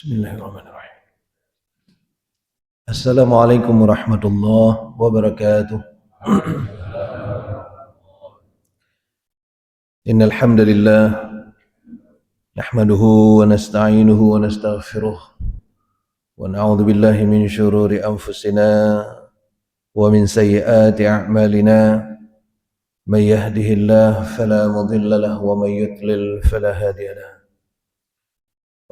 Bismillahirrahmanirrahim. Assalamualaikum warahmatullahi wabarakatuh. Innal hamdalillah nahmaduhu wa nasta'inuhu wa nastaghfiruh wa na'udzu billahi min shururi anfusina wa min sayyiati a'malina. May yahdihillahu fala mudilla lahu wa may yudlil fala hadiya lahu.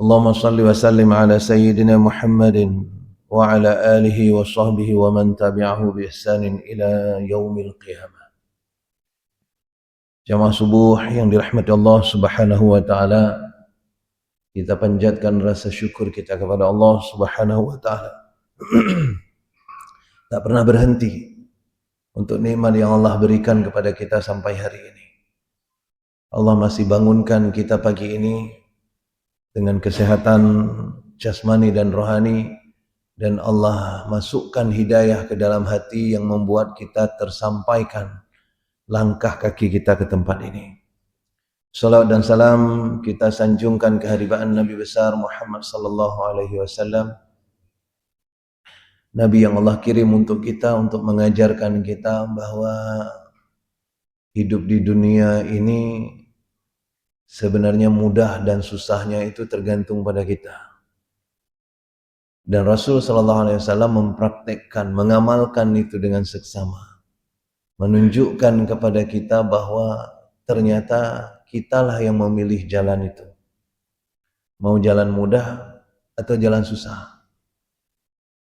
Allahumma shalli wa sallim ala sayyidina Muhammadin wa ala alihi wa sahbihi wa man tabi'ahu bi ihsanin ila yaumil qiyamah. Jamaah subuh yang dirahmati Allah Subhanahu wa taala, kita panjatkan rasa syukur kita kepada Allah Subhanahu wa taala. Tak pernah berhenti untuk nikmat yang Allah berikan kepada kita sampai hari ini. Allah masih bangunkan kita pagi ini dengan kesehatan jasmani dan rohani, dan Allah masukkan hidayah ke dalam hati yang membuat kita tersampaikan langkah kaki kita ke tempat ini. Salawat dan salam kita sanjungkan keharibaan Nabi besar Muhammad sallallahu alaihi wasallam, Nabi yang Allah kirim untuk kita, untuk mengajarkan kita bahwa hidup di dunia ini sebenarnya mudah dan susahnya itu tergantung pada kita. Dan Rasul sallallahu alaihi wasallam mempraktekkan, mengamalkan itu dengan seksama, menunjukkan kepada kita bahwa ternyata kitalah yang memilih jalan itu. Mau jalan mudah atau jalan susah.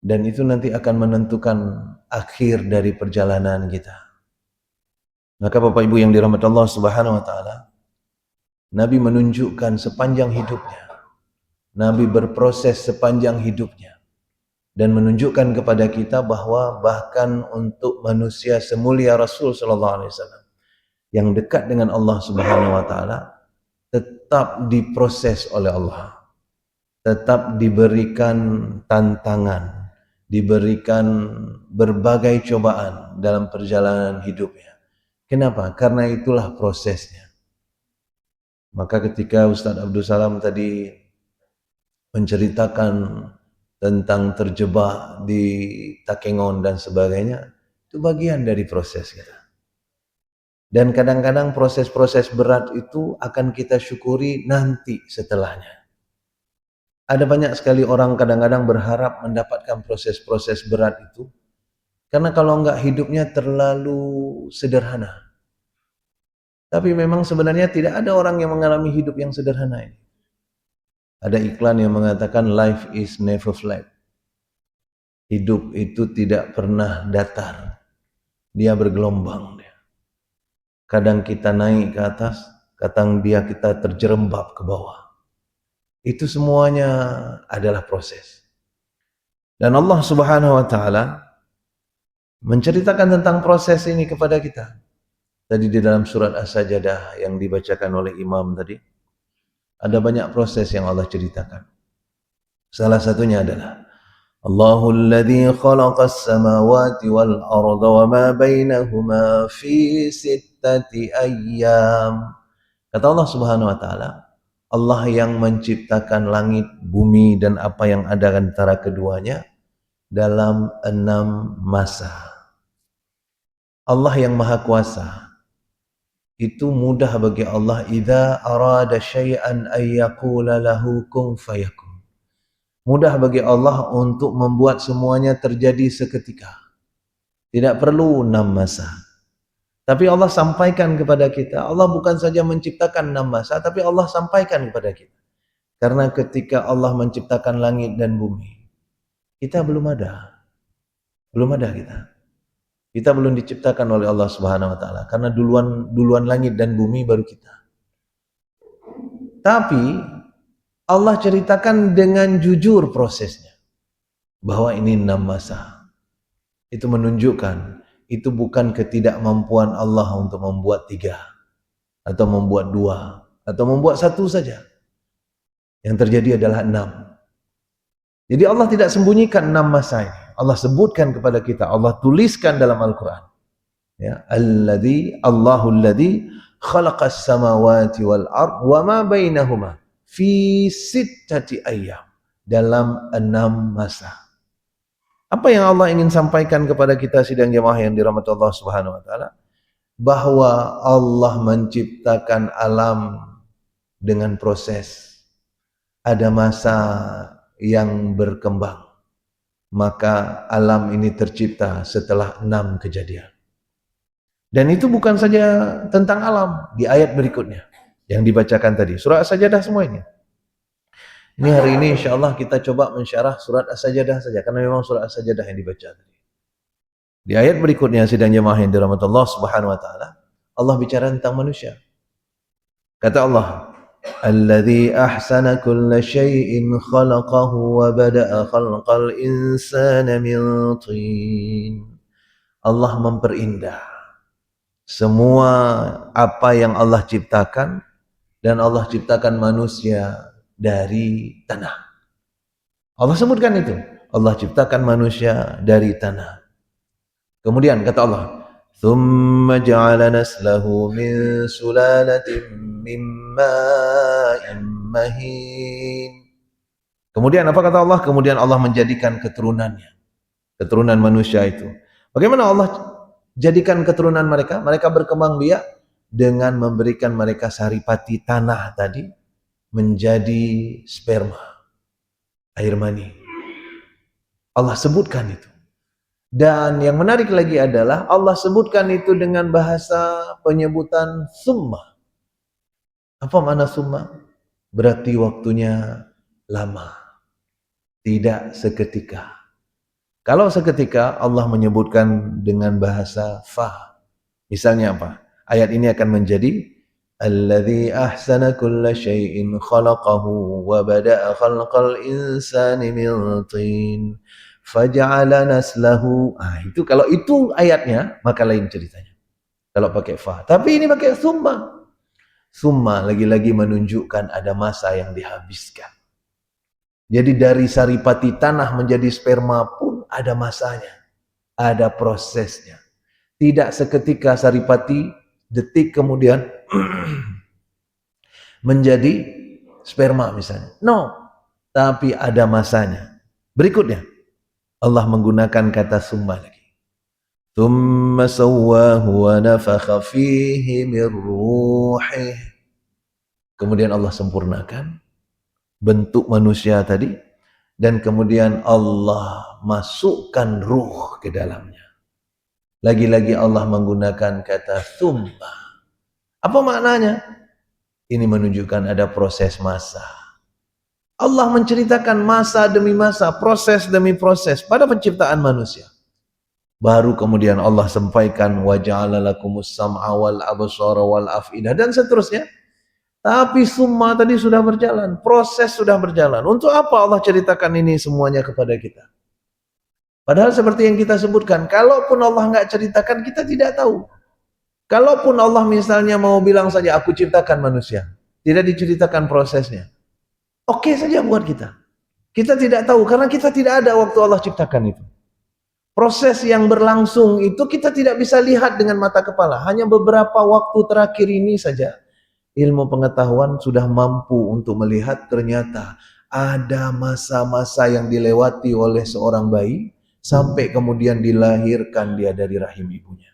Dan itu nanti akan menentukan akhir dari perjalanan kita. Maka Bapak Ibu yang dirahmati Allah Subhanahu wa taala, Nabi menunjukkan sepanjang hidupnya, Nabi berproses sepanjang hidupnya, dan menunjukkan kepada kita bahwa bahkan untuk manusia semulia Rasul sallallahu alaihi wasallam yang dekat dengan Allah Subhanahu wa taala tetap diproses oleh Allah, tetap diberikan tantangan, diberikan berbagai cobaan dalam perjalanan hidupnya. Kenapa? Karena itulah prosesnya. Maka ketika Ustaz Abdul Salam tadi menceritakan tentang terjebak di Takengon dan sebagainya, itu bagian dari proses kita. Dan kadang-kadang proses-proses berat itu akan kita syukuri nanti setelahnya. Ada banyak sekali orang kadang-kadang berharap mendapatkan proses-proses berat itu, karena kalau enggak hidupnya terlalu sederhana. Tapi memang sebenarnya tidak ada orang yang mengalami hidup yang sederhana ini. Ada iklan yang mengatakan life is never flat. Hidup itu tidak pernah datar. Dia bergelombang. Kadang kita naik ke atas, kadang kita terjerembab ke bawah. Itu semuanya adalah proses. Dan Allah Subhanahu wa taala menceritakan tentang proses ini kepada kita. Tadi di dalam surat As-Sajdah yang dibacakan oleh imam tadi, ada banyak proses yang Allah ceritakan. Salah satunya adalah Allahul ladzi khalaqas samawati wal arda wa ma bainahuma fi sittati ayyam. Kata Allah Subhanahu wa taala, Allah yang menciptakan langit, bumi dan apa yang ada antara keduanya dalam 6 masa. Allah yang Maha Kuasa. Itu mudah bagi Allah, idza arada syai'an ay yaqula lahu kun fayakun. Mudah bagi Allah untuk membuat semuanya terjadi seketika. Tidak perlu 6 masa. Tapi Allah sampaikan kepada kita, Allah bukan saja menciptakan 6 masa, tapi Allah sampaikan kepada kita. Karena ketika Allah menciptakan langit dan bumi, kita belum ada. Belum ada kita. Kita belum diciptakan oleh Allah Subhanahu wa taala, karena duluan langit dan bumi baru kita. Tapi Allah ceritakan dengan jujur prosesnya, bahwa ini 6 masa. Itu menunjukkan itu bukan ketidakmampuan Allah untuk membuat 3 atau membuat 2 atau membuat 1 saja. Yang terjadi adalah 6. Jadi Allah tidak sembunyikan 6 masa ini. Allah sebutkan kepada kita, Allah tuliskan dalam Al-Quran. Ya, Allahul ladzi khalaqas samawati wal ard wa ma bainahuma fi sittati ayyam. dalam 6 masa. Apa yang Allah ingin sampaikan kepada kita sidang jemaah yang dirahmati Allah Subhanahu wa taala? Bahwa Allah menciptakan alam dengan proses. Ada masa yang berkembang. Maka alam ini tercipta setelah 6 kejadian. Dan itu bukan saja tentang alam. Di ayat berikutnya yang dibacakan tadi. Surah As-Sajdah semua ini. Ini hari ini insyaAllah kita coba mensyarah surat As-Sajdah saja. Karena memang surat As-Sajdah yang dibaca tadi. Di ayat berikutnya sidang jemaah yang dirahmati Allah Subhanahu wa taala, Allah bicara tentang manusia. Kata Allah, "Alladzi ahsana kulla syai'in khalaqahu wa bada'a khalqal insana min tin." Allah memperindah semua apa yang Allah ciptakan, dan Allah ciptakan manusia dari tanah. Allah sebutkan itu. Allah ciptakan manusia dari tanah. Kemudian kata Allah, "Tsumma ja'ala naslahu min sulalatin min ma'in mahin." Kemudian apa kata Allah? Kemudian Allah menjadikan keturunannya. Keturunan manusia itu. Bagaimana Allah jadikan keturunan mereka? Mereka berkembang biak dengan memberikan mereka saripati tanah tadi menjadi sperma, air mani. Allah sebutkan itu. Dan yang menarik lagi adalah Allah sebutkan itu dengan bahasa penyebutan summa. Apa makna summa? Berarti waktunya lama. Tidak seketika. Kalau seketika Allah menyebutkan dengan bahasa fa. Misalnya apa? Ayat ini akan menjadi alladzi ahsana kulla syai'in khalaqahu wa bada'a khalqal insani min tin faja'ala naslahu. Itu kalau itu ayatnya maka lain ceritanya. Kalau pakai fa. Tapi ini pakai summa. Summa lagi-lagi menunjukkan ada masa yang dihabiskan. Jadi dari saripati tanah menjadi sperma pun ada masanya, ada prosesnya. Tidak seketika saripati detik kemudian menjadi sperma misalnya. No, tapi ada masanya. Berikutnya, Allah menggunakan kata summa lagi. Tsumma sawwahu wa nafakha fihi min ruhih. Kemudian Allah sempurnakan bentuk manusia tadi, dan kemudian Allah masukkan ruh ke dalamnya. Lagi-lagi Allah menggunakan kata tsumma. Apa maknanya? Ini menunjukkan ada proses masa. Allah menceritakan masa demi masa, proses demi proses pada penciptaan manusia. Baru kemudian Allah sampaikan wa ja'ala lakumus sam'a wal absara wal af'idah dan seterusnya. Tapi summa tadi sudah berjalan, proses sudah berjalan. Untuk apa Allah ceritakan ini semuanya kepada kita? Padahal seperti yang kita sebutkan, kalaupun Allah nggak ceritakan, kita tidak tahu. Kalaupun Allah misalnya mau bilang saja, aku ciptakan manusia, tidak diceritakan prosesnya, oke saja buat kita. Kita tidak tahu, karena kita tidak ada waktu Allah ciptakan itu. Proses yang berlangsung itu kita tidak bisa lihat dengan mata kepala. Hanya beberapa waktu terakhir ini saja. Ilmu pengetahuan sudah mampu untuk melihat ternyata ada masa-masa yang dilewati oleh seorang bayi sampai kemudian dilahirkan dia dari rahim ibunya.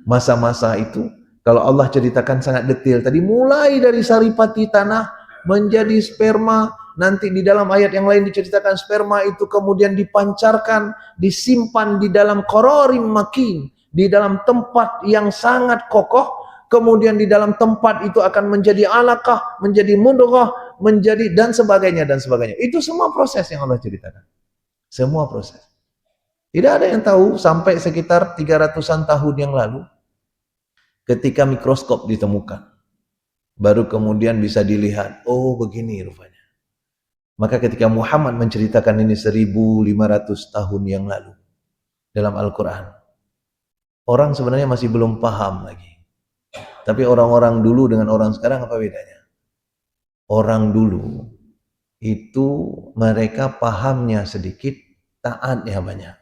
Masa-masa itu kalau Allah ceritakan sangat detail tadi, mulai dari saripati tanah menjadi sperma, nanti di dalam ayat yang lain diceritakan sperma itu kemudian dipancarkan, disimpan di dalam qararim makin, di dalam tempat yang sangat kokoh. Kemudian di dalam tempat itu akan menjadi alaqah, menjadi mudghah, menjadi dan sebagainya dan sebagainya. Itu semua proses yang Allah ceritakan. Semua proses. Tidak ada yang tahu sampai sekitar 300-an tahun yang lalu ketika mikroskop ditemukan. Baru kemudian bisa dilihat, oh begini rupanya. Maka ketika Muhammad menceritakan ini 1500 tahun yang lalu dalam Al-Quran, orang sebenarnya masih belum paham lagi. Tapi orang-orang dulu dengan orang sekarang apa bedanya? Orang dulu itu mereka pahamnya sedikit, taatnya banyak.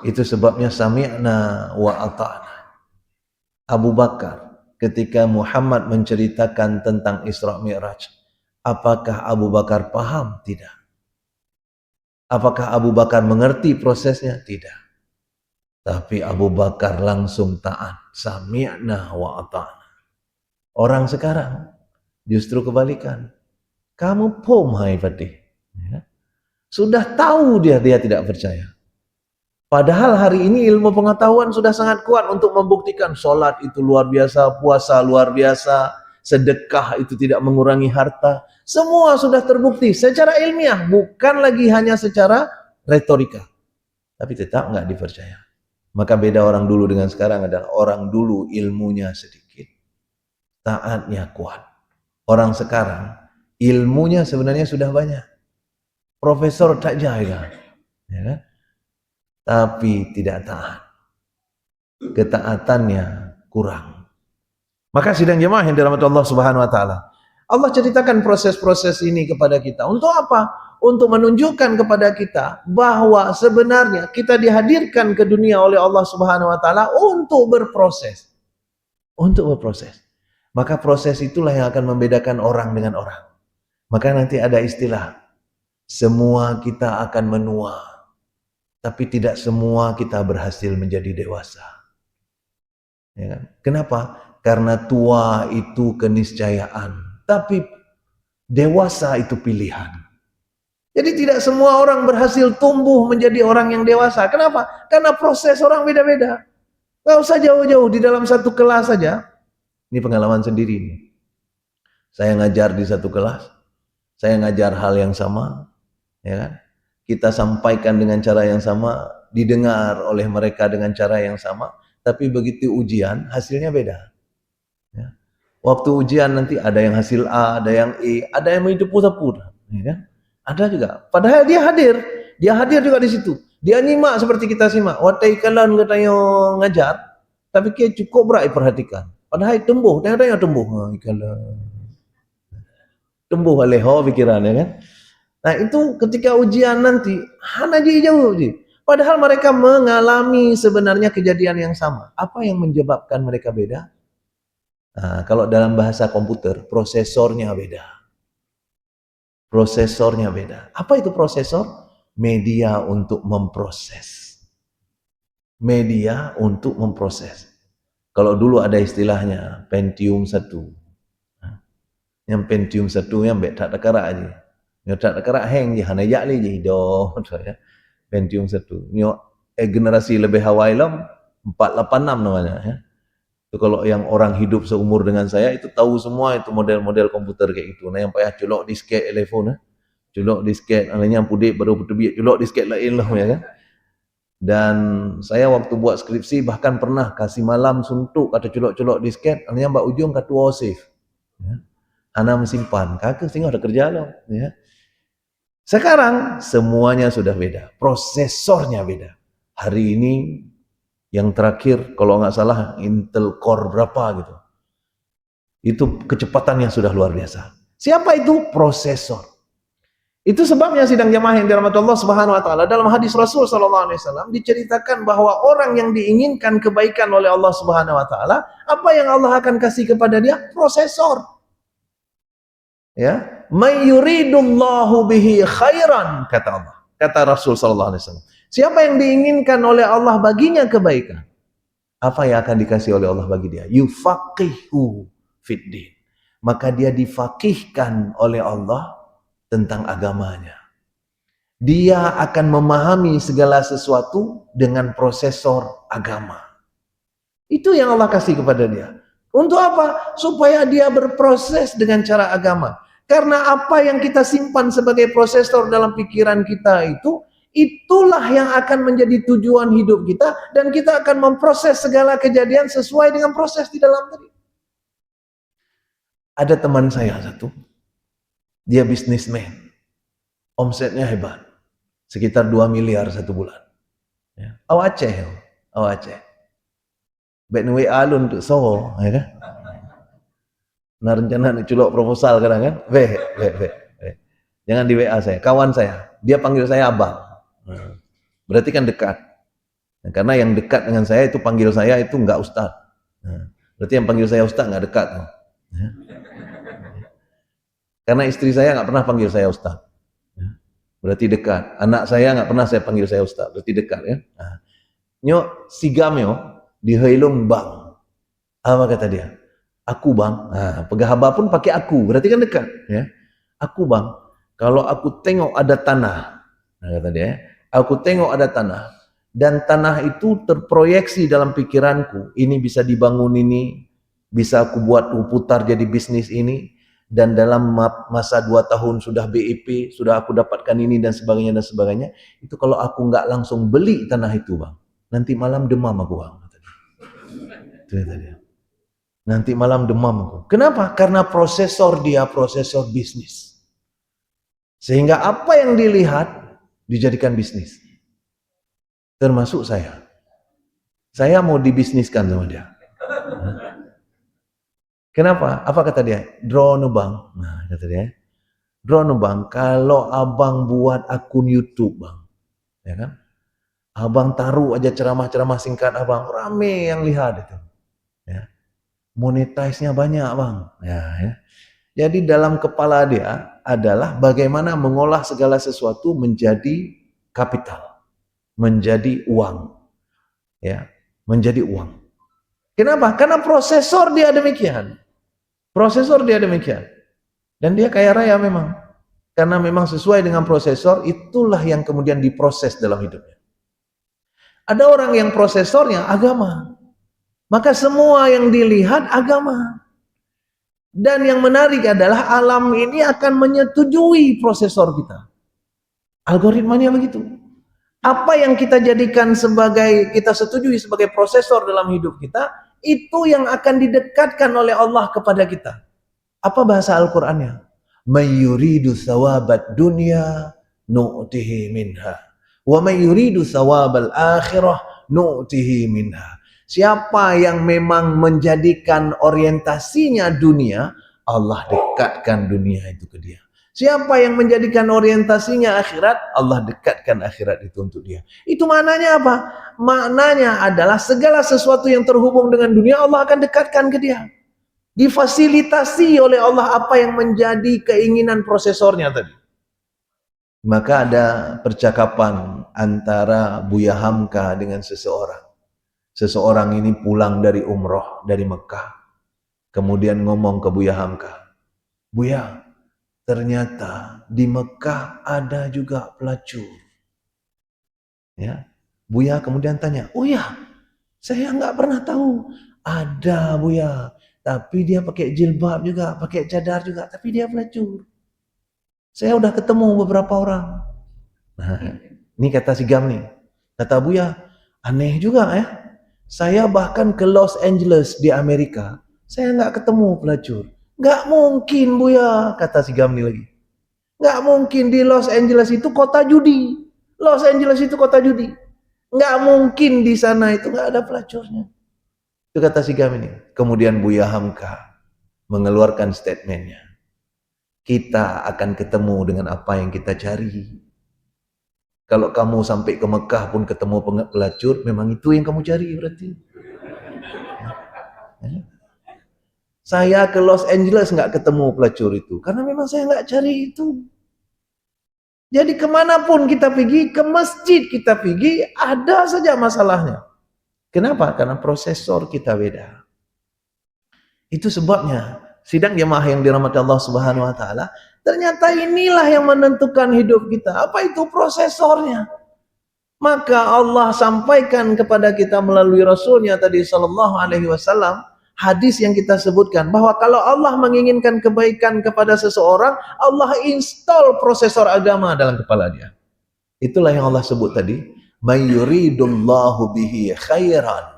Itu sebabnya sami'na wa ata'na. Abu Bakar ketika Muhammad menceritakan tentang Isra Mi'raj, Apakah Abu Bakar paham? Tidak. Apakah Abu Bakar mengerti prosesnya? Tidak. Tapi Abu Bakar langsung taat. Sami'na wa ata'na. Orang sekarang justru kebalikan. Kamu pom hai Fatih. Ya. Sudah tahu dia tidak percaya. Padahal hari ini ilmu pengetahuan sudah sangat kuat untuk membuktikan sholat itu luar biasa, puasa luar biasa, sedekah itu tidak mengurangi harta. Semua sudah terbukti secara ilmiah, bukan lagi hanya secara retorika. Tapi tetap nggak dipercaya. Maka beda orang dulu dengan sekarang adalah orang dulu ilmunya sedikit, taatnya kuat. Orang sekarang ilmunya sebenarnya sudah banyak. Profesor tak jaga, ya kan? Tapi tidak taat. Ketaatannya kurang. Maka sidang jemaah yang dirahmati Allah Subhanahu wa taala. Allah ceritakan proses-proses ini kepada kita. Untuk apa? Untuk menunjukkan kepada kita bahwa sebenarnya kita dihadirkan ke dunia oleh Allah Subhanahu wa taala untuk berproses. Untuk berproses. Maka proses itulah yang akan membedakan orang dengan orang. Maka nanti ada istilah, semua kita akan menua, tapi tidak semua kita berhasil menjadi dewasa. Ya kan? Kenapa? Karena tua itu keniscayaan, tapi dewasa itu pilihan. Jadi tidak semua orang berhasil tumbuh menjadi orang yang dewasa. Kenapa? Karena proses orang beda-beda. Gak usah jauh-jauh, di dalam satu kelas saja. Ini pengalaman sendiri nih. Saya ngajar di satu kelas, saya ngajar hal yang sama, ya kan? Kita sampaikan dengan cara yang sama, didengar oleh mereka dengan cara yang sama, tapi begitu ujian hasilnya beda. Ya. Waktu ujian nanti ada yang hasil A, ada yang E, ada yang menjeput-jeput, ya kan? Ada juga. Padahal dia hadir juga di situ. Dia nyimak seperti kita simak. Watai kalan katanya ngajar, tapi dia cukup berat perhatikan. Padahal tumbuh, tengok tumbuh. Tumbuh aleho pikirannya kan. Nah itu ketika ujian nanti, hana jauh. Padahal mereka mengalami sebenarnya kejadian yang sama. Apa yang menyebabkan mereka beda? Nah, kalau dalam bahasa komputer, prosesornya beda. Prosesornya beda. Apa itu prosesor? Media untuk memproses. Media untuk memproses. Kalau dulu ada istilahnya Pentium 1. Yang Pentium 1 yang tak terkerak aja. Yang tak terkerak hang je, hana yak je hidup. Pentium 1. Generasi lebih awal 486 namanya. Ya. Itu kalau yang orang hidup seumur dengan saya itu tahu semua itu model-model komputer kayak gitu. Nah yang payah culok disket telefon, culok disket, alanya pudik baru terbit, culok disket lain lah ya kan. Dan saya waktu buat skripsi bahkan pernah kasih malam suntuk kata culok-culok disket, alanya mbak ujung kata save. Ya. Ana mesimpan, kakak sehingga udah kerja loh. Ya. Sekarang semuanya sudah beda, prosesornya beda. Hari ini yang terakhir kalau nggak salah Intel Core berapa gitu. Itu kecepatannya sudah luar biasa. Siapa itu? Prosesor. Itu sebabnya sidang jamaah yang dirahmati Allah Subhanahu wa taala dalam hadis Rasul sallallahu alaihi wasallam diceritakan bahwa orang yang diinginkan kebaikan oleh Allah Subhanahu wa taala, apa yang Allah akan kasih kepada dia? Prosesor. Ya, may yuridullahu bihi khairan kata Allah. Kata Rasul sallallahu alaihi wasallam. Siapa yang diinginkan oleh Allah baginya kebaikan, apa yang akan dikasih oleh Allah bagi dia? Yufaqihu fiddin. Maka dia difaqihkan oleh Allah tentang agamanya. Dia akan memahami segala sesuatu dengan prosesor agama. Itu yang Allah kasih kepada dia. Untuk apa? Supaya dia berproses dengan cara agama. Karena apa yang kita simpan sebagai prosesor dalam pikiran kita itu, itulah yang akan menjadi tujuan hidup kita, dan kita akan memproses segala kejadian sesuai dengan proses di dalam diri. Ada teman saya satu, dia bisnismen, omsetnya hebat, sekitar 2 miliar satu bulan. Ya. Aceh. Baik nuwe alun untuk Soho, ya kan? Nah rencana nak culok proposal kadang kan, jangan di WA saya, kawan saya, dia panggil saya abang, berarti kan dekat. Nah, karena yang dekat dengan saya itu panggil saya itu enggak ustaz, berarti yang panggil saya ustaz enggak dekat. Karena istri saya nggak pernah panggil saya Ustaz. Berarti dekat. Anak saya nggak pernah saya panggil saya Ustaz. Berarti dekat ya. Nah, nyo sigam yo di Heilung Bang. Apa kata dia? Aku bang. Nah, pegahaba pun pakai aku. Berarti kan dekat ya. Aku bang. Kalau aku tengok ada tanah. Nah, kata dia. Aku tengok ada tanah. Dan tanah itu terproyeksi dalam pikiranku. Ini bisa dibangun ini. Bisa aku buat putar jadi bisnis ini. Dan dalam masa 2 tahun sudah BEP. Sudah aku dapatkan ini dan sebagainya dan sebagainya. Itu kalau aku nggak langsung beli tanah itu bang. Nanti malam demam aku bang. Itu kata dia. Nanti malam demam aku. Kenapa? Karena prosesor dia prosesor bisnis. Sehingga apa yang dilihat dijadikan bisnis. Termasuk saya. Saya mau dibisniskan sama dia. Kenapa? Apa kata dia? Drone bang. Nah, kata dia. Drone bang, kalau abang buat akun YouTube bang. Ya kan? Abang taruh aja ceramah-ceramah singkat abang. Rame yang lihat itu. Ya. Monetize-nya banyak bang. Ya. Jadi dalam kepala dia adalah bagaimana mengolah segala sesuatu menjadi kapital, menjadi uang, ya, menjadi uang. Kenapa? Karena prosesor dia demikian, dan dia kaya raya memang, karena memang sesuai dengan prosesor itulah yang kemudian diproses dalam hidupnya. Ada orang yang prosesornya agama, maka semua yang dilihat agama. Dan yang menarik adalah alam ini akan menyetujui prosesor kita. Algoritmanya begitu. Apa yang kita jadikan sebagai, kita setujui sebagai prosesor dalam hidup kita, itu yang akan didekatkan oleh Allah kepada kita. Apa bahasa Al-Qur'annya? May yuridu thawabat dunya nu'tihi minha. Wa may yuridu thawabal akhirah nu'tihi minha. Siapa yang memang menjadikan orientasinya dunia, Allah dekatkan dunia itu ke dia. Siapa yang menjadikan orientasinya akhirat, Allah dekatkan akhirat itu untuk dia. Itu maknanya apa? Maknanya adalah segala sesuatu yang terhubung dengan dunia, Allah akan dekatkan ke dia. Difasilitasi oleh Allah apa yang menjadi keinginan prosesornya tadi. Maka ada percakapan antara Buya Hamka dengan seseorang. Seseorang ini pulang dari umroh dari Mekah. Kemudian ngomong ke Buya Hamka, Buya, ternyata di Mekah ada juga pelacur. Ya, Buya kemudian tanya, oh ya, saya nggak pernah tahu. Ada Buya, tapi dia pakai jilbab juga, pakai cadar juga, tapi dia pelacur. Saya udah ketemu beberapa orang. Nah, ini kata si Gam nih, kata Buya, aneh juga ya. Saya bahkan ke Los Angeles di Amerika, saya nggak ketemu pelacur. Nggak mungkin Buya, kata si Gamni lagi. Nggak mungkin, di Los Angeles itu kota judi. Los Angeles itu kota judi. Nggak mungkin di sana itu nggak ada pelacurnya. Itu kata si Gamni. Kemudian Buya Hamka mengeluarkan statementnya. Kita akan ketemu dengan apa yang kita cari. Kalau kamu sampai ke Mekah pun ketemu pelacur, memang itu yang kamu cari berarti. Saya ke Los Angeles nggak ketemu pelacur itu, karena memang saya nggak cari itu. Jadi kemanapun kita pergi, ke masjid kita pergi, ada saja masalahnya. Kenapa? Karena prosesor kita beda. Itu sebabnya, sidang jemaah yang dirahmati Allah Subhanahu wa taala, ternyata inilah yang menentukan hidup kita. Apa itu prosesornya? Maka Allah sampaikan kepada kita melalui Rasulnya tadi sallallahu alaihi wasallam, hadis yang kita sebutkan bahwa kalau Allah menginginkan kebaikan kepada seseorang, Allah install prosesor agama dalam kepala dia. Itulah yang Allah sebut tadi, may yuridullahu bihi khairan.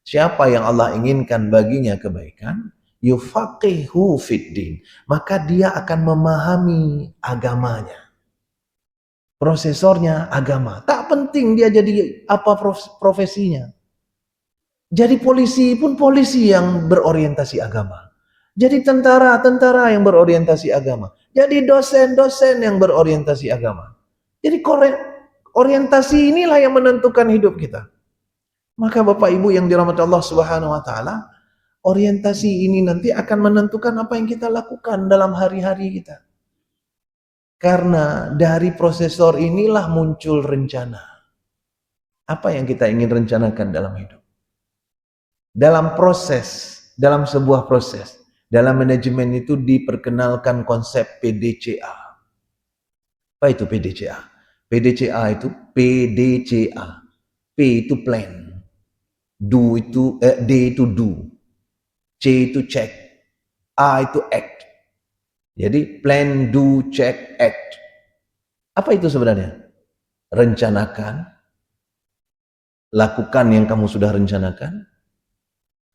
Siapa yang Allah inginkan baginya kebaikan, yufaqihu fiddin, maka dia akan memahami agamanya. Prosesornya agama. Tak penting dia jadi apa profesinya. Jadi polisi pun polisi yang berorientasi agama. Jadi tentara yang berorientasi agama. Jadi dosen yang berorientasi agama. Jadi orientasi inilah yang menentukan hidup kita. Maka Bapak Ibu yang dirahmati Allah Subhanahu wa taala, orientasi ini nanti akan menentukan apa yang kita lakukan dalam hari-hari kita. Karena dari prosesor inilah muncul rencana. Apa yang kita ingin rencanakan dalam hidup? Dalam proses, dalam sebuah proses, dalam manajemen itu diperkenalkan konsep PDCA. Apa itu PDCA? PDCA itu PDCA. P itu plan, D itu do, C itu check, A itu act. Jadi plan, do, check, act. Apa itu sebenarnya? Rencanakan, lakukan yang kamu sudah rencanakan,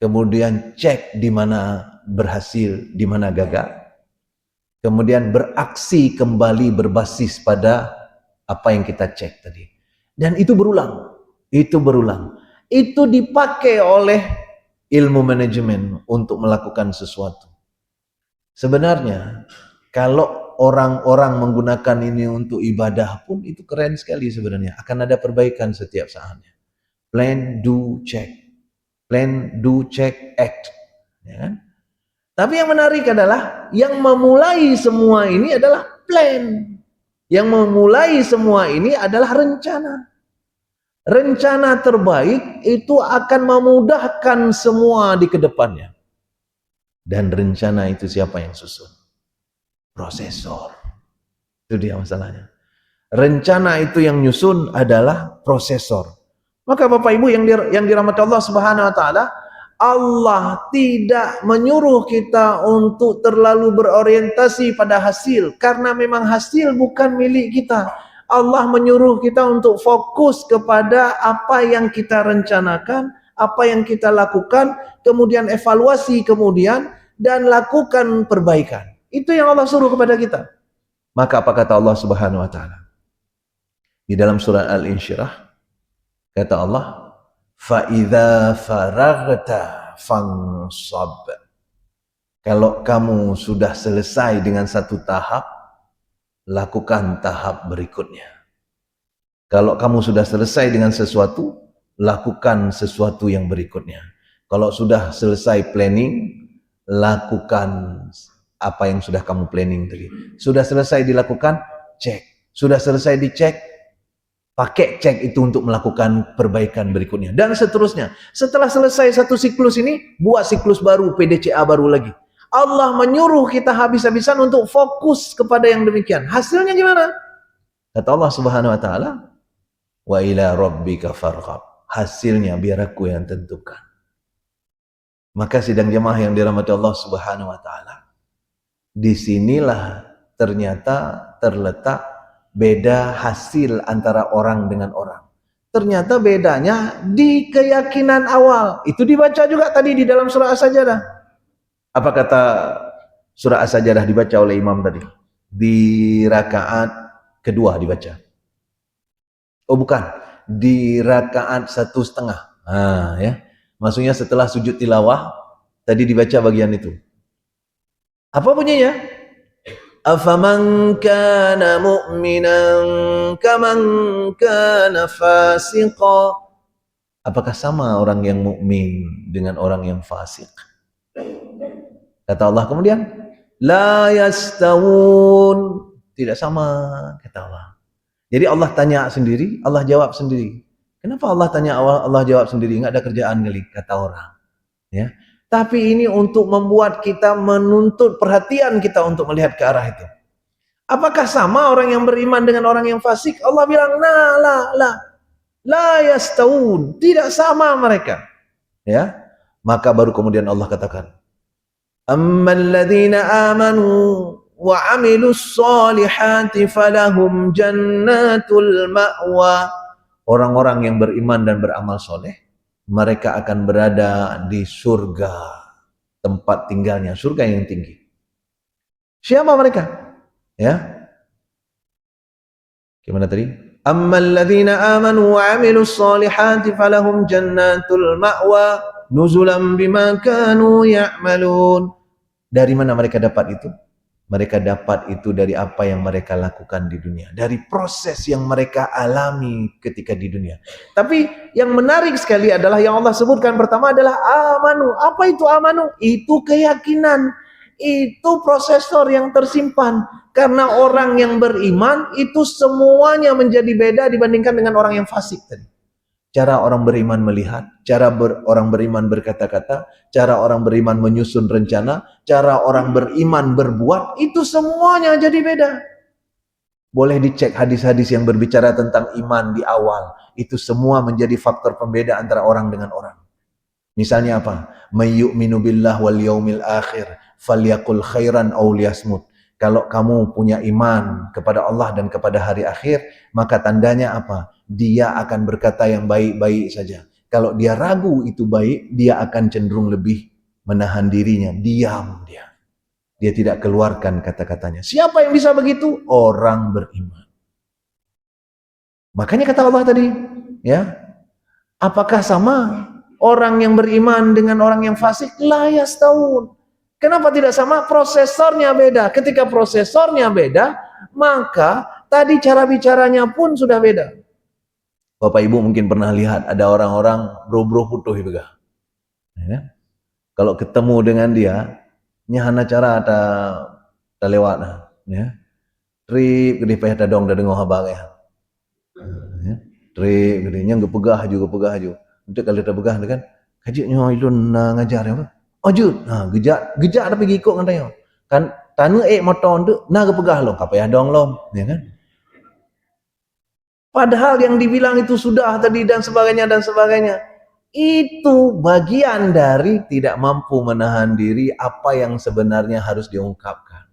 kemudian cek di mana berhasil, di mana gagal, kemudian beraksi kembali berbasis pada apa yang kita cek tadi. Dan itu berulang, itu dipakai oleh ilmu manajemen untuk melakukan sesuatu. Sebenarnya kalau orang-orang menggunakan ini untuk ibadah pun itu keren sekali sebenarnya, akan ada perbaikan setiap saatnya. Plan, do, check. Plan, do, check, act. Ya kan? Tapi yang menarik adalah yang memulai semua ini adalah plan. Yang memulai semua ini adalah rencana. Rencana terbaik itu akan memudahkan semua di kedepannya. Dan rencana itu siapa yang susun? Prosesor. Itu dia masalahnya. Rencana itu yang nyusun adalah prosesor. Maka Bapak Ibu yang dirahmati Allah Subhanahu wa taala, Allah tidak menyuruh kita untuk terlalu berorientasi pada hasil, karena memang hasil bukan milik kita. Allah menyuruh kita untuk fokus kepada apa yang kita rencanakan, apa yang kita lakukan, kemudian evaluasi kemudian, dan lakukan perbaikan. Itu yang Allah suruh kepada kita. Maka apa kata Allah Subhanahu wa taala? Di dalam surah Al-Insyirah kata Allah, فَإِذَا فَرَغْتَ فَانْصَبْ. Kalau kamu sudah selesai dengan satu tahap, lakukan tahap berikutnya. Kalau kamu sudah selesai dengan sesuatu, lakukan sesuatu yang berikutnya. Kalau sudah selesai planning, lakukan apa yang sudah kamu planning tadi. Sudah selesai dilakukan, cek. Sudah selesai dicek, pakai cek itu untuk melakukan perbaikan berikutnya. Dan seterusnya. Setelah selesai satu siklus ini, buat siklus baru, PDCA baru lagi. Allah menyuruh kita habis-habisan untuk fokus kepada yang demikian. Hasilnya gimana? Kata Allah Subhanahu wa taala, wa ila rabbika farghab. Hasilnya biar aku yang tentukan. Maka sidang jemaah yang dirahmati Allah Subhanahu wa taala, disinilah ternyata terletak beda hasil antara orang dengan orang. Ternyata bedanya di keyakinan awal. Itu dibaca juga tadi di dalam surah As-Sajdah. Apa kata surah As-Sajdah dibaca oleh imam tadi? Di rakaat kedua dibaca. Oh bukan, di rakaat 1,5. Nah, ya. Maksudnya setelah sujud tilawah tadi dibaca bagian itu. Apa bunyinya? Afaman kana mu'minan kaman kana fasiqa. Apakah sama orang yang mukmin dengan orang yang fasik? Kata Allah kemudian, la yastawun. Tidak sama, kata Allah. Jadi Allah tanya sendiri, Allah jawab sendiri. Kenapa Allah tanya, Allah jawab sendiri? Enggak ada kerjaan kali, kata orang. Ya. Tapi ini untuk membuat kita menuntut perhatian kita untuk melihat ke arah itu. Apakah sama orang yang beriman dengan orang yang fasik? Allah bilang, la yastawun. Tidak sama mereka. Ya. Maka baru kemudian Allah katakan, ammal ladzina amanu wa 'amilus solihati falahum jannatul ma'wa. Orang-orang yang beriman dan beramal soleh, mereka akan berada di surga, tempat tinggalnya, surga yang tinggi. Siapa mereka? Ya. Gimana tadi? Ammal ladzina amanu wa 'amilus solihati falahum jannatul ma'wa nuzulan bima kanu ya'malun. Dari mana mereka dapat itu? Mereka dapat itu dari apa yang mereka lakukan di dunia, dari proses yang mereka alami ketika di dunia. Tapi yang menarik sekali adalah yang Allah sebutkan pertama adalah amanu. Apa itu amanu? Itu keyakinan, itu prosesor yang tersimpan. Karena orang yang beriman itu semuanya menjadi beda dibandingkan dengan orang yang fasik tadi. Cara orang beriman melihat, orang beriman berkata-kata, cara orang beriman menyusun rencana, cara orang beriman berbuat, itu semuanya jadi beda. Boleh dicek hadis-hadis yang berbicara tentang iman di awal. Itu semua menjadi faktor pembeda antara orang dengan orang. Misalnya apa? May yu'minu billah wal yaumil akhir falyakul khairan aw liyasmut. Kalau kamu punya iman kepada Allah dan kepada hari akhir, maka tandanya apa? Dia akan berkata yang baik-baik saja. Kalau dia ragu itu baik, dia akan cenderung lebih menahan dirinya, diam dia. Dia tidak keluarkan kata-katanya. Siapa yang bisa begitu? Orang beriman. Makanya kata Allah tadi, ya, apakah sama orang yang beriman dengan orang yang fasik? La yastawun. Kenapa tidak sama? Prosesornya beda. Ketika prosesornya beda, maka tadi cara bicaranya pun sudah beda. Bapak Ibu mungkin pernah lihat ada orang-orang bro-bro putuh juga. Ya. Kalau ketemu dengan dia, nyahana cara ada lewat ya. Trip gede payah tadong dah dengar habang ya. Trip gede nya pegah juga. Untuk kalau kita pegah kan, kajiknya ilun ngajar apa? Ojud, gejak tapi gikok katanya. Kan tanu motor tu na pegah lo, kapayah dong lo, ya kan? Padahal yang dibilang itu sudah tadi dan sebagainya. Itu bagian dari tidak mampu menahan diri apa yang sebenarnya harus diungkapkan.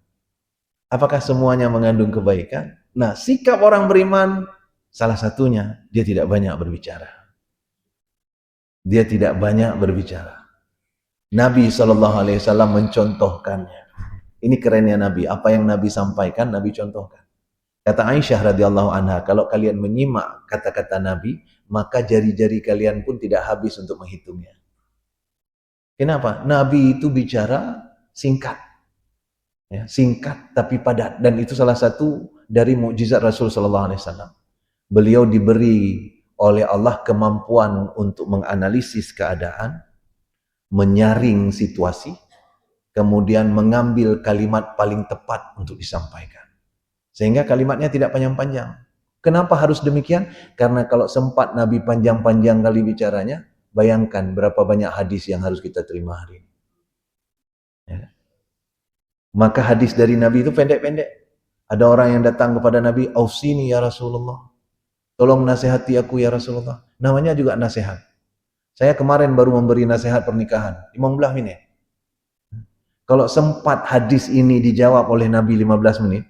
Apakah semuanya mengandung kebaikan? Nah, sikap orang beriman salah satunya dia tidak banyak berbicara. Dia tidak banyak berbicara. Nabi SAW mencontohkannya. Ini kerennya Nabi. Apa yang Nabi sampaikan, Nabi contohkan. Kata Aisyah radhiyallahu anha, kalau kalian menyimak kata-kata Nabi, maka jari-jari kalian pun tidak habis untuk menghitungnya. Kenapa? Nabi itu bicara singkat. Ya, singkat tapi padat. Dan itu salah satu dari mukjizat Rasul SAW. Beliau diberi oleh Allah kemampuan untuk menganalisis keadaan, menyaring situasi, kemudian mengambil kalimat paling tepat untuk disampaikan. Sehingga kalimatnya tidak panjang-panjang. Kenapa harus demikian? Karena kalau sempat Nabi panjang-panjang kali bicaranya, bayangkan berapa banyak hadis yang harus kita terima hari ini. Ya. Maka hadis dari Nabi itu pendek-pendek. Ada orang yang datang kepada Nabi, "Ausini ya Rasulullah. Tolong nasihati aku ya Rasulullah." Namanya juga nasihat. Saya kemarin baru memberi nasihat pernikahan, 15 menit. Kalau sempat hadis ini dijawab oleh Nabi 15 menit,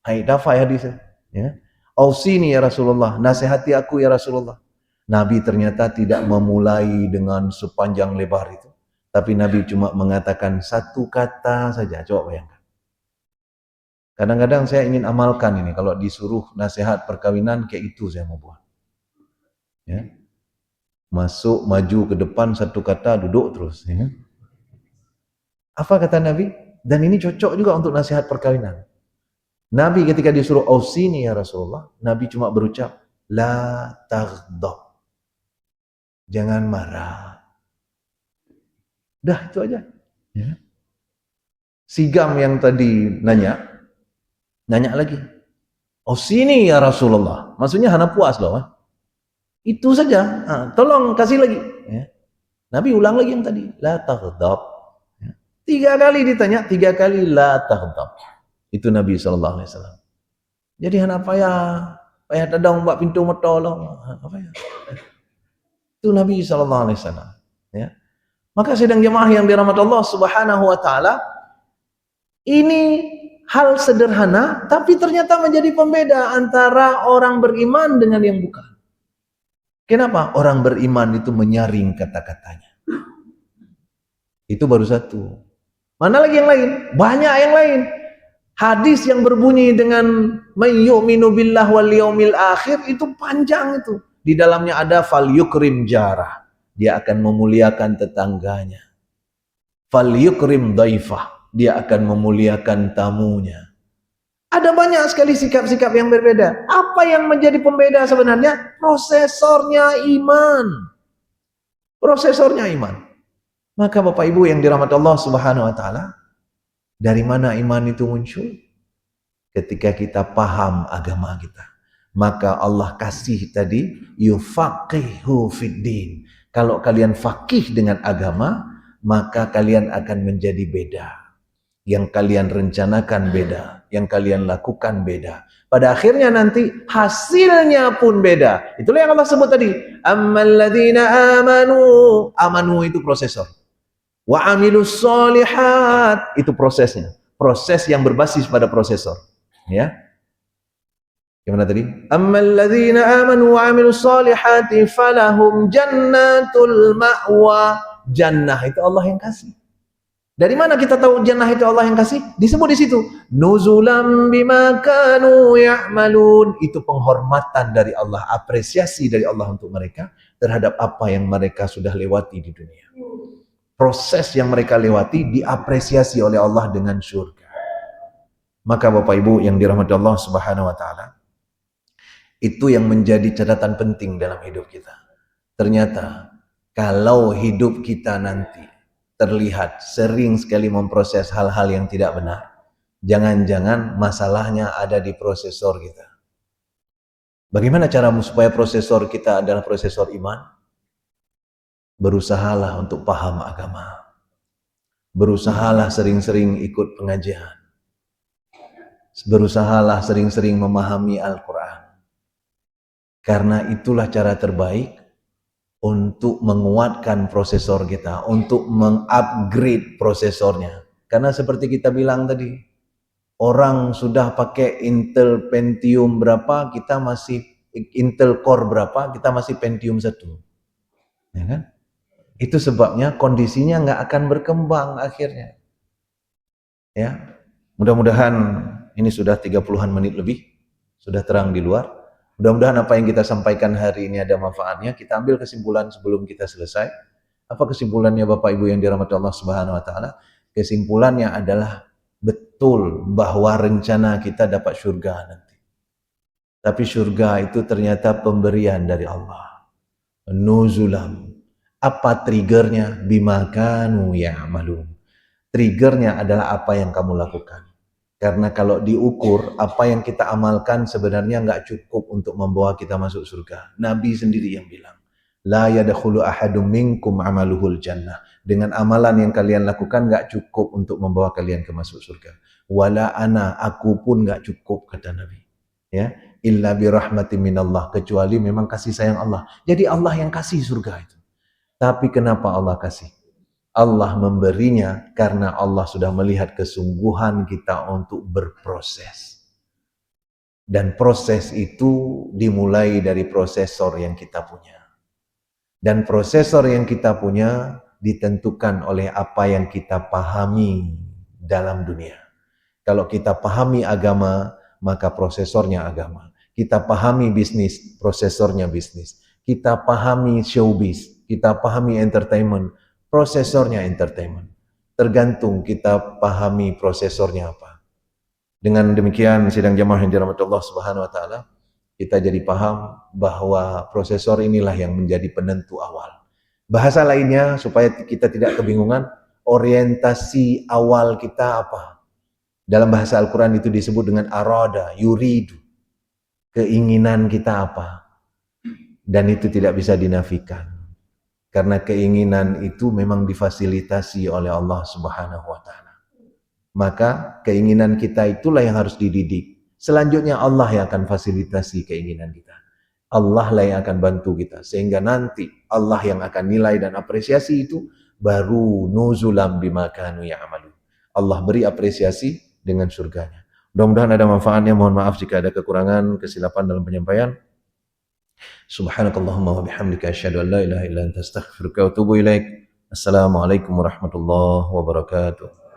hai dafai hadisnya. Ya. Ausini ya Rasulullah, nasihati aku ya Rasulullah. Nabi ternyata tidak memulai dengan sepanjang lebar itu. Tapi Nabi cuma mengatakan satu kata saja. Coba bayangkan. Kadang-kadang saya ingin amalkan ini. Kalau disuruh nasihat perkawinan, kayak itu saya mau buat. Ya. Masuk, maju ke depan, satu kata, duduk terus. Ya. Apa kata Nabi? Dan ini cocok juga untuk nasihat perkawinan. Nabi ketika disuruh ausini ya Rasulullah, Nabi cuma berucap, la taghdab. Jangan marah. Dah itu aja. Ya. Sigam yang tadi nanya lagi. Ausini ya Rasulullah. Maksudnya hana puas loh. Itu saja. Tolong kasih lagi. Ya. Nabi ulang lagi yang tadi, la taghdab. Ya. 3 kali ditanya, 3 kali la taghdab. Itu Nabi SAW. Jadi hana payah tadang buat pintu motor lah. Apa ya? Itu Nabi SAW. Ya. Maka sedang jemaah yang dirahmati Allah Subhanahu wa taala, ini hal sederhana tapi ternyata menjadi pembeda antara orang beriman dengan yang bukan. Kenapa? Orang beriman itu menyaring kata-katanya. Itu baru satu. Mana lagi yang lain? Banyak yang lain. Hadis yang berbunyi dengan may yu'minu billah wal yaumil akhir itu panjang itu. Di dalamnya ada fal yukrim jarah. Dia akan memuliakan tetangganya. Fal yukrim daifah. Dia akan memuliakan tamunya. Ada banyak sekali sikap-sikap yang berbeda. Apa yang menjadi pembeda sebenarnya? Prosesornya iman. Prosesornya iman. Maka Bapak Ibu yang dirahmati Allah Subhanahu wa taala, dari mana iman itu muncul? ketika kita paham agama kita. Maka Allah kasih tadi yufaqihu fiddin. Kalau kalian fakih dengan agama, maka kalian akan menjadi beda. Yang kalian rencanakan beda, yang kalian lakukan beda. Pada akhirnya nanti hasilnya pun beda. Itulah yang Allah sebut tadi. Ammalladzina amanu. Amanu itu prosesor. Wa amilus solihat itu prosesnya. Proses yang berbasis pada prosesor. Ya. Gimana tadi? Ammalladzina amanu wa amilus solihati falahum jannatul ma'wa. Jannah itu Allah yang kasih. Dari mana kita tahu jannah itu Allah yang kasih? Disebut di situ. Nuzulam bima kanu ya'malun. Itu penghormatan dari Allah, apresiasi dari Allah untuk mereka terhadap apa yang mereka sudah lewati di dunia. Proses yang mereka lewati diapresiasi oleh Allah dengan surga. Maka Bapak Ibu yang dirahmati Allah Subhanahu wa taala, itu yang menjadi catatan penting dalam hidup kita. Ternyata kalau hidup kita nanti terlihat sering sekali memproses hal-hal yang tidak benar, jangan-jangan masalahnya ada di prosesor kita. Bagaimana cara supaya prosesor kita adalah prosesor iman? Berusahalah untuk paham agama. Berusahalah sering-sering ikut pengajian. Berusahalah sering-sering memahami Al-Quran. Karena itulah cara terbaik untuk menguatkan prosesor kita, untuk mengupgrade prosesornya. Karena seperti kita bilang tadi, orang sudah pakai Intel Pentium berapa, kita masih Intel Core berapa, kita masih Pentium 1. Ya kan? Itu sebabnya kondisinya nggak akan berkembang akhirnya. Ya. Mudah-mudahan ini sudah 30-an menit lebih, sudah terang di luar. Mudah-mudahan apa yang kita sampaikan hari ini ada manfaatnya. Kita ambil kesimpulan sebelum kita selesai. Apa kesimpulannya Bapak Ibu yang dirahmati Allah Subhanahu wa taala? Kesimpulannya adalah betul bahwa rencana kita dapat surga nanti. Tapi surga itu ternyata pemberian dari Allah. Nuzulam. Apa triggernya? Bima kanu ya'malun. Triggernya adalah apa yang kamu lakukan. Karena kalau diukur, apa yang kita amalkan sebenarnya nggak cukup untuk membawa kita masuk surga. Nabi sendiri yang bilang, La yadkhulu ahadum minkum amaluhul jannah. Dengan amalan yang kalian lakukan nggak cukup untuk membawa kalian ke masuk surga. Wala ana, aku pun nggak cukup, kata Nabi. Ya, illa birahmatin minallah, kecuali memang kasih sayang Allah. Jadi Allah yang kasih surga itu. Tapi kenapa Allah kasih? Allah memberinya karena Allah sudah melihat kesungguhan kita untuk berproses. Dan proses itu dimulai dari prosesor yang kita punya. Dan prosesor yang kita punya ditentukan oleh apa yang kita pahami dalam dunia. Kalau kita pahami agama, maka prosesornya agama. Kita pahami bisnis, prosesornya bisnis. Kita pahami showbiz, kita pahami entertainment, prosesornya entertainment. Tergantung kita pahami prosesornya apa. Dengan demikian sidang jamaah yang dirahmati Allah Subhanahu wa taala, kita jadi paham bahwa prosesor inilah yang menjadi penentu awal. Bahasa lainnya supaya kita tidak kebingungan, orientasi awal kita apa? Dalam bahasa Al-Quran itu disebut dengan arada, yuridu. Keinginan kita apa? Dan itu tidak bisa dinafikan. Karena keinginan itu memang difasilitasi oleh Allah Subhanahu wa taala. Maka keinginan kita itulah yang harus dididik. Selanjutnya Allah yang akan fasilitasi keinginan kita. Allah lah yang akan bantu kita. Sehingga nanti Allah yang akan nilai dan apresiasi itu baru nuzulam bima kanu ya'malun. Allah beri apresiasi dengan surganya. Mudah-mudahan ada manfaatnya. Mohon maaf jika ada kekurangan, kesilapan dalam penyampaian. Subhanakallahumma wa bihamdika asyhadu an la ilaha illa anta astaghfiruka wa atubu ilaik. Assalamualaikum warahmatullahi wabarakatuh.